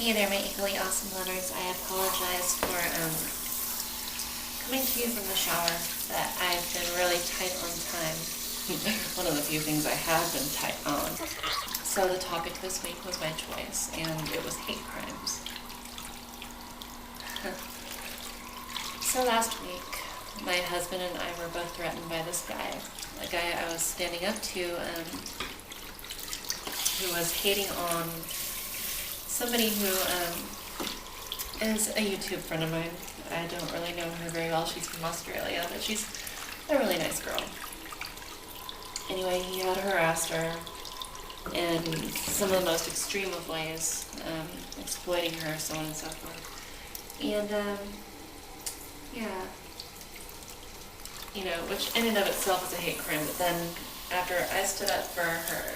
Hey there, my equally awesome lovers. I apologize for coming to you from the shower, but I've been really tight on time. One of the few things I have been tight on. So the topic this week was my choice, and it was hate crimes. So last week, my husband and I were both threatened by this guy, a guy I was standing up to, who was hating on somebody who is a YouTube friend of mine. I don't really know her very well. She's from Australia, but she's a really nice girl. Anyway, he had harassed her in some of the most extreme of ways, exploiting her, so on and so forth. And, which in and of itself is a hate crime, but then after I stood up for her,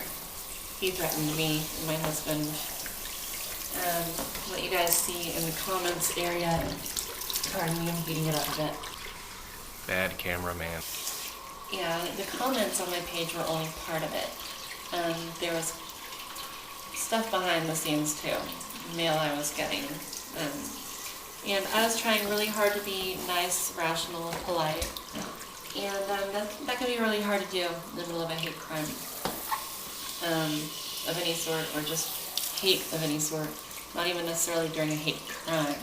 he threatened me and my husband. What you guys see in the comments area, pardon me, I'm heating it up a bit. Bad cameraman. Yeah, the comments on my page were only part of it. There was stuff behind the scenes too, mail I was getting. And I was trying really hard to be nice, rational, and polite. And that can be really hard to do in the middle of a hate crime of any sort, or just hate of any sort, not even necessarily during a hate crime.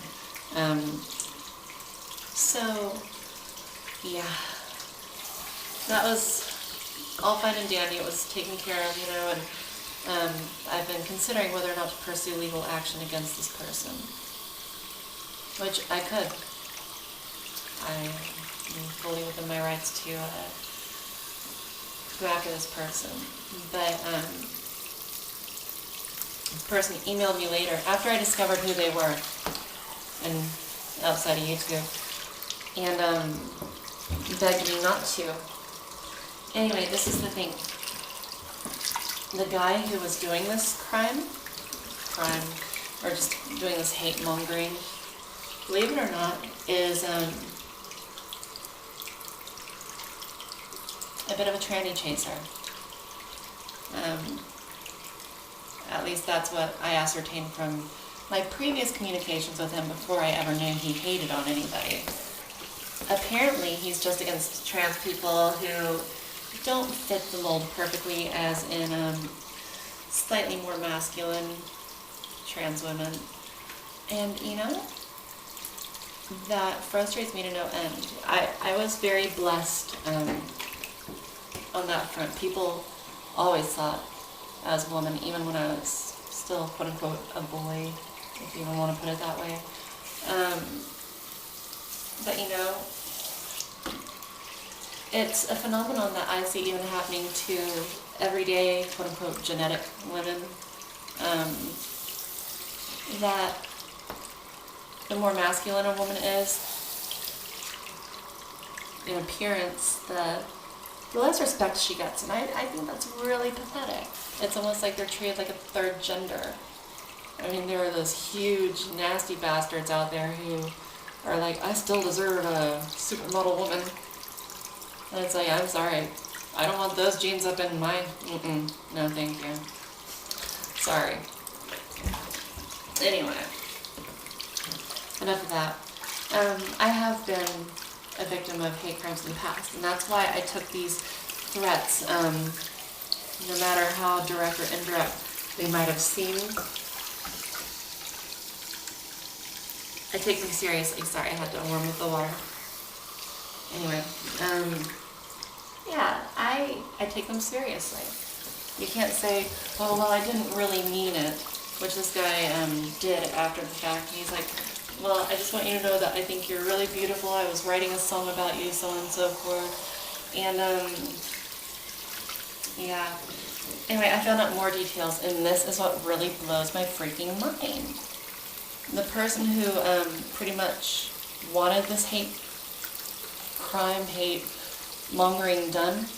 That was all fine and dandy. It was taken care of, and I've been considering whether or not to pursue legal action against this person, which I could. I am fully within my rights to go after this person, but the person emailed me later, after I discovered who they were, and outside of YouTube, and begged me not to. Anyway, this is the thing. The guy who was doing this crime, or just doing this hate mongering, believe it or not, is a bit of a tranny chaser. At least that's what I ascertained from my previous communications with him before I ever knew he hated on anybody. Apparently, he's just against trans people who don't fit the mold perfectly, as in slightly more masculine trans women. And, that frustrates me to no end. I was very blessed on that front. People always thought I was a woman, even when I was still, quote-unquote, a boy, if you even want to put it that way. But, it's a phenomenon that I see even happening to everyday, quote-unquote, genetic women, that the more masculine a woman is in appearance, the less respect she gets, and I think that's really pathetic. It's almost like they're treated like a third gender. I mean, there are those huge, nasty bastards out there who are like, I still deserve a supermodel woman. And it's like, I'm sorry, I don't want those genes up in my, no thank you. Sorry. Anyway, enough of that. I have been a victim of hate crimes in the past, and that's why I took these threats, no matter how direct or indirect they might have seemed. I take them seriously. Sorry, I had to warm up the water. Anyway, I take them seriously. You can't say, oh, well, I didn't really mean it, which this guy did after the fact. He's like, well, I just want you to know that I think you're really beautiful. I was writing a song about you, so on and so forth. And, Anyway, I found out more details, and this is what really blows my freaking mind. The person who pretty much wanted this hate crime, hate mongering done,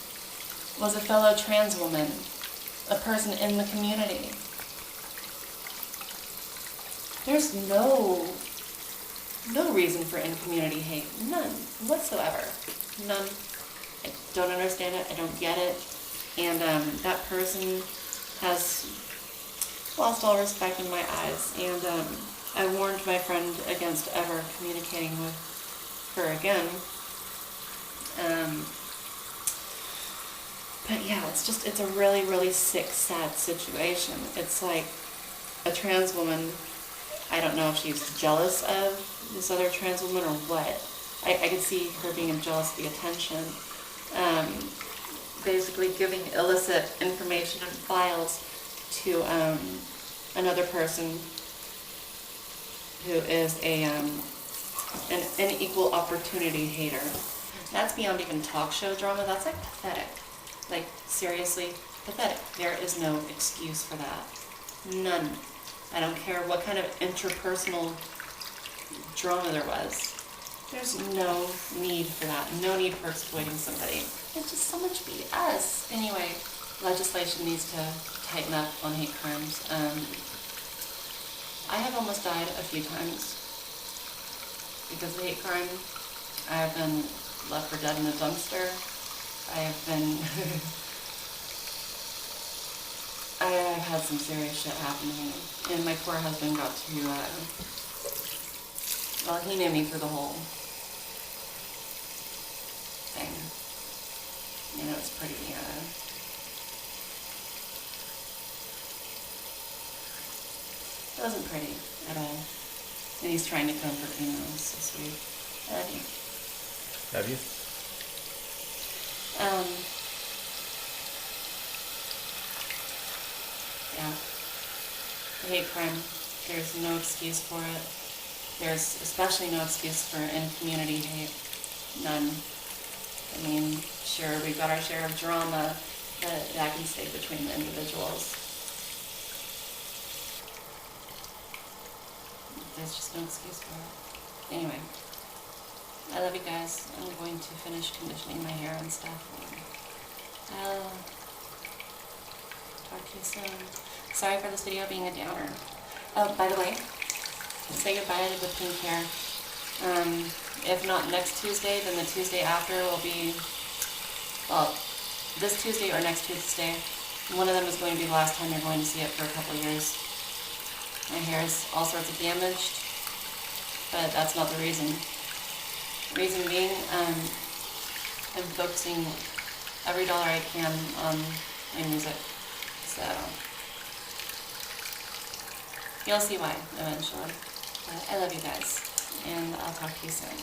was a fellow trans woman, a person in the community. There's no reason for in-community hate. None whatsoever. None. I don't understand it. I don't get it. And that person has lost all respect in my eyes, and I warned my friend against ever communicating with her again. But yeah, it's a really, really sick, sad situation. It's like a trans woman, I don't know if she's jealous of this other trans woman or what. I could see her being jealous of the attention. Basically giving illicit information and files to another person who is an equal opportunity hater. That's beyond even talk show drama. That's like pathetic. Like, seriously, pathetic. There is no excuse for that. None. I don't care what kind of interpersonal drama there was. There's no need for that. No need for exploiting somebody. It's just so much BS. Anyway, legislation needs to tighten up on hate crimes. I have almost died a few times because of hate crime. I have been left for dead in a dumpster. I have been... I've had some serious shit happen to me. And my poor husband got to... well, he knew me through the whole thing. You know, it's pretty... it wasn't pretty at all. And he's trying to comfort me now. It's so sweet. I love you. Have you? Yeah. The hate crime, there's no excuse for it. There's especially no excuse for in-community hate. None. I mean, sure, we've got our share of drama, but that can stay between the individuals. There's just no excuse for it. Anyway, I love you guys. I'm going to finish conditioning my hair and stuff. I'll talk to you soon. Sorry for this video being a downer. Oh, by the way, say goodbye to the pink hair. If not next Tuesday, then the Tuesday after will be, well, this Tuesday or next Tuesday. One of them is going to be the last time you're going to see it for a couple of years. My hair is all sorts of damaged, but that's not the reason. Reason being, I'm focusing every dollar I can on my music, so you'll see why eventually. But I love you guys, and I'll talk to you soon.